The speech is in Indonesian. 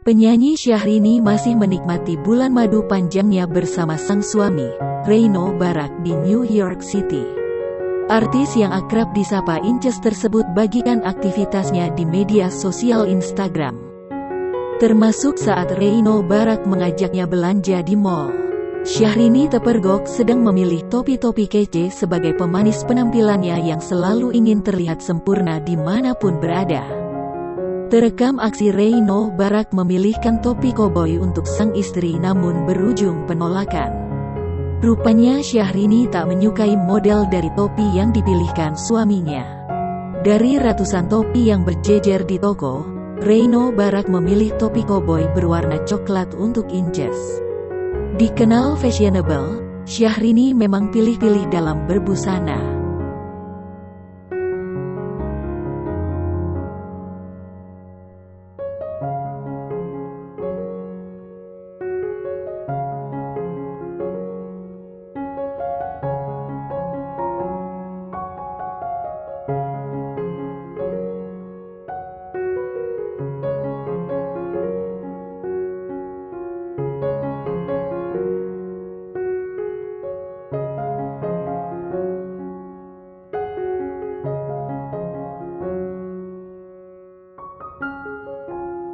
Penyanyi Syahrini masih menikmati bulan madu panjangnya bersama sang suami, Reino Barak di New York City. Artis yang akrab disapa Inces tersebut bagikan aktivitasnya di media sosial Instagram, termasuk saat Reino Barak mengajaknya belanja di mall. Syahrini terpergok sedang memilih topi-topi kece sebagai pemanis penampilannya yang selalu ingin terlihat sempurna dimanapun berada. Terekam aksi Reino Barak memilihkan topi koboi untuk sang istri namun berujung penolakan. Rupanya Syahrini tak menyukai model dari topi yang dipilihkan suaminya. Dari ratusan topi yang berjejer di toko, Reino Barak memilih topi koboi berwarna coklat untuk Inces. Dikenal fashionable, Syahrini memang pilih-pilih dalam berbusana.